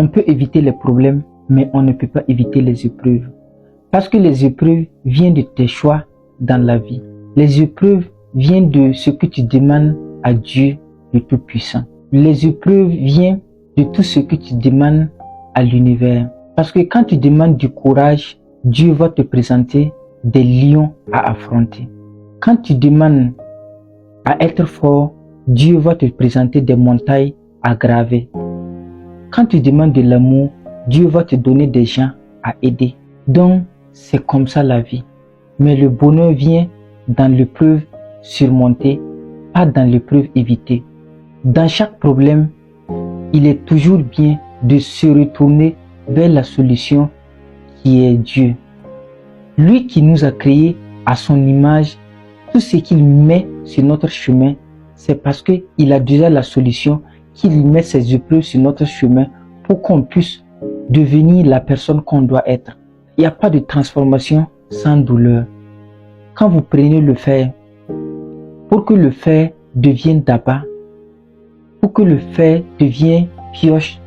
On peut éviter les problèmes, mais on ne peut pas éviter les épreuves. Parce que les épreuves viennent de tes choix dans la vie. Les épreuves viennent de ce que tu demandes à Dieu, le Tout-Puissant. Les épreuves viennent de tout ce que tu demandes à l'univers. Parce que quand tu demandes du courage, Dieu va te présenter des lions à affronter. Quand tu demandes à être fort, Dieu va te présenter des montagnes à graver. Quand tu demandes de l'amour, Dieu va te donner des gens à aider. Donc, c'est comme ça la vie. Mais le bonheur vient dans l'épreuve surmontée, pas dans l'épreuve évitée. Dans chaque problème, il est toujours bien de se retourner vers la solution qui est Dieu. Lui qui nous a créés à son image, tout ce qu'il met sur notre chemin, c'est parce qu'il a déjà la solution, qu'il met ses épreuves sur notre chemin pour qu'on puisse devenir la personne qu'on doit être. Il n'y a pas de transformation sans douleur. Quand vous prenez le fer, pour que le fer devienne d'abat, pour que le fer devienne pioche,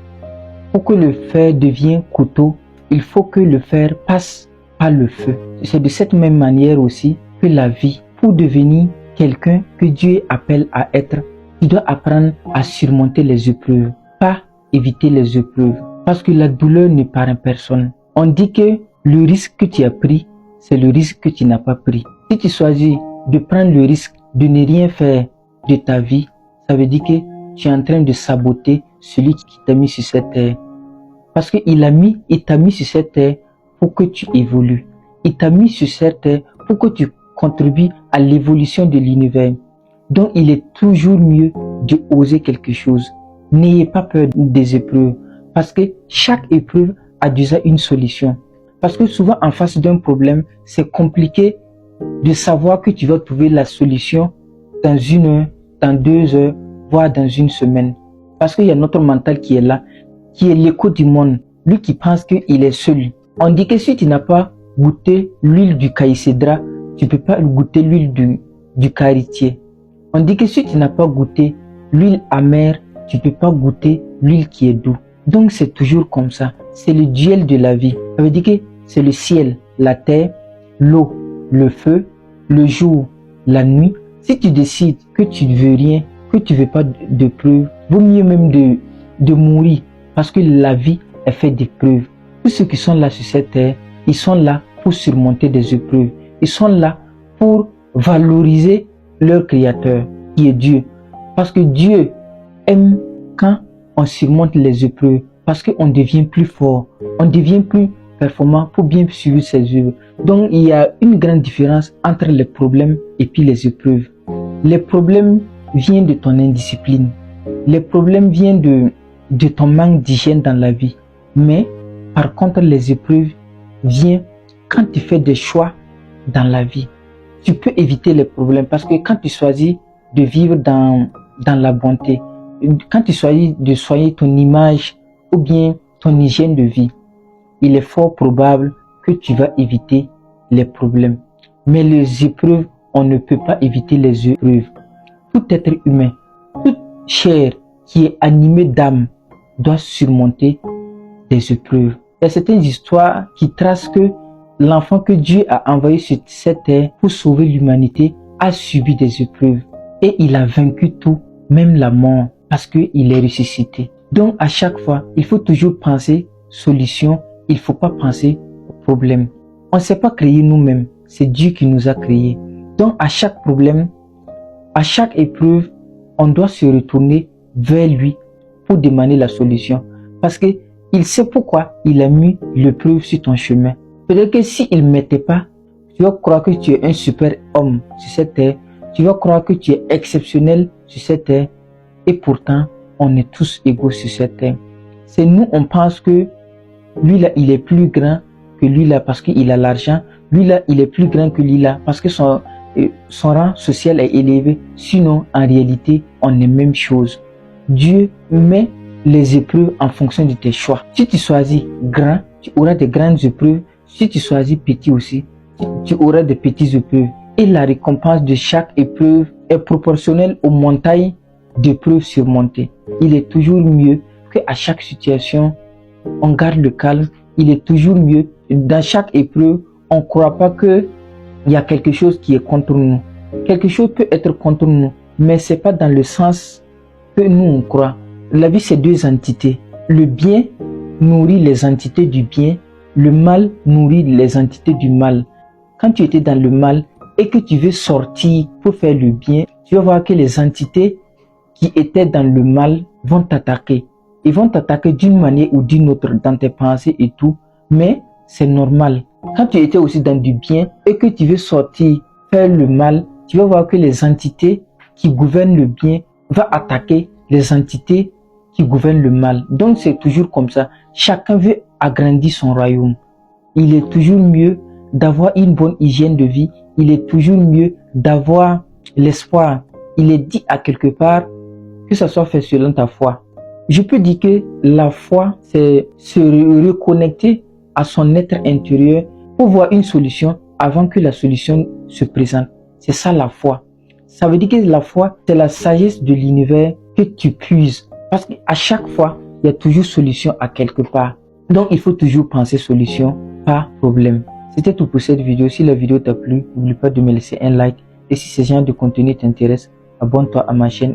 pour que le fer devienne couteau, il faut que le fer passe par le feu. C'est de cette même manière aussi que la vie. Pour devenir quelqu'un que Dieu appelle à être, tu dois apprendre à surmonter les épreuves, pas éviter les épreuves. Parce que la douleur ne paraît personne. On dit que le risque que tu as pris, c'est le risque que tu n'as pas pris. Si tu choisis de prendre le risque de ne rien faire de ta vie, ça veut dire que tu es en train de saboter celui qui t'a mis sur cette terre. Parce qu'il t'a mis sur cette terre pour que tu évolues. Il t'a mis sur cette terre pour que tu contribues à l'évolution de l'univers. Donc il est toujours mieux de oser quelque chose. N'ayez pas peur des épreuves. Parce que chaque épreuve a déjà une solution. Parce que souvent en face d'un problème, c'est compliqué de savoir que tu vas trouver la solution dans 1 heure, dans 2 heures, voire dans 1 semaine. Parce qu'il y a notre mental qui est là, qui est l'écho du monde. Lui qui pense qu'il est seul. On dit que si tu n'as pas goûté l'huile du caïcédra, tu ne peux pas goûter l'huile du karitier. On dit que si tu n'as pas goûté l'huile amère, tu ne peux pas goûter l'huile qui est douce. Donc c'est toujours comme ça. C'est le duel de la vie. Ça veut dire que c'est le ciel, la terre, l'eau, le feu, le jour, la nuit. Si tu décides que tu ne veux rien, que tu ne veux pas de preuves, vaut mieux même de mourir. Parce que la vie est faite d'épreuves. Tous ceux qui sont là sur cette terre, ils sont là pour surmonter des épreuves. Ils sont là pour valoriser leur créateur, qui est Dieu. Parce que Dieu aime quand on surmonte les épreuves. Parce qu'on devient plus fort, on devient plus performant pour bien suivre ses œuvres. Donc il y a une grande différence entre les problèmes et puis les épreuves. Les problèmes viennent de ton indiscipline. Les problèmes viennent de ton manque d'hygiène dans la vie. Mais par contre, les épreuves viennent quand tu fais des choix dans la vie. Tu peux éviter les problèmes parce que quand tu choisis de vivre dans la bonté, quand tu choisis de soigner ton image ou bien ton hygiène de vie, il est fort probable que tu vas éviter les problèmes. Mais les épreuves, on ne peut pas éviter les épreuves. Tout être humain, toute chair qui est animée d'âme doit surmonter des épreuves. Il y a certaines histoires qui tracent que l'enfant que Dieu a envoyé sur cette terre pour sauver l'humanité a subi des épreuves. Et il a vaincu tout, même la mort, parce qu'il est ressuscité. Donc à chaque fois, il faut toujours penser solution, il ne faut pas penser problème. On ne s'est pas créé nous-mêmes, c'est Dieu qui nous a créés. Donc à chaque problème, à chaque épreuve, on doit se retourner vers lui pour demander la solution. Parce que il sait pourquoi il a mis l'épreuve sur ton chemin. Peut-être que s'il ne mettait pas, tu vas croire que tu es un super homme sur cette terre. Tu vas croire que tu es exceptionnel sur cette terre. Et pourtant, on est tous égaux sur cette terre. C'est nous, on pense que lui là, il est plus grand que lui là parce qu'il a l'argent. Lui là, il est plus grand que lui là parce que son rang social est élevé. Sinon, en réalité, on est même chose. Dieu met les épreuves en fonction de tes choix. Si tu choisis grand, tu auras de grandes épreuves. Si tu choisis petit aussi, tu auras de petites épreuves. Et la récompense de chaque épreuve est proportionnelle aux montagnes d'épreuves surmontées. Il est toujours mieux qu'à chaque situation, on garde le calme. Il est toujours mieux. Dans chaque épreuve, on ne croit pas qu'il y a quelque chose qui est contre nous. Quelque chose peut être contre nous, mais ce n'est pas dans le sens que nous on croit. La vie, c'est deux entités. Le bien nourrit les entités du bien. Le mal nourrit les entités du mal. Quand tu étais dans le mal et que tu veux sortir pour faire le bien, tu vas voir que les entités qui étaient dans le mal vont t'attaquer. Ils vont t'attaquer d'une manière ou d'une autre dans tes pensées et tout, mais c'est normal. Quand tu étais aussi dans du bien et que tu veux sortir, faire le mal, tu vas voir que les entités qui gouvernent le bien vont attaquer les entités qui gouvernent le mal. Donc c'est toujours comme ça. Chacun veut agrandir son royaume. Il est toujours mieux d'avoir une bonne hygiène de vie. Il est toujours mieux d'avoir l'espoir. Il est dit à quelque part que ça soit fait selon ta foi. Je peux dire que la foi, c'est se reconnecter à son être intérieur pour voir une solution avant que la solution se présente. C'est ça la foi. Ça veut dire que la foi, c'est la sagesse de l'univers que tu puises. Parce qu'à chaque fois, il y a toujours solution à quelque part. Donc, il faut toujours penser solution, pas problème. C'était tout pour cette vidéo. Si la vidéo t'a plu, n'oublie pas de me laisser un like. Et si ce genre de contenu t'intéresse, abonne-toi à ma chaîne.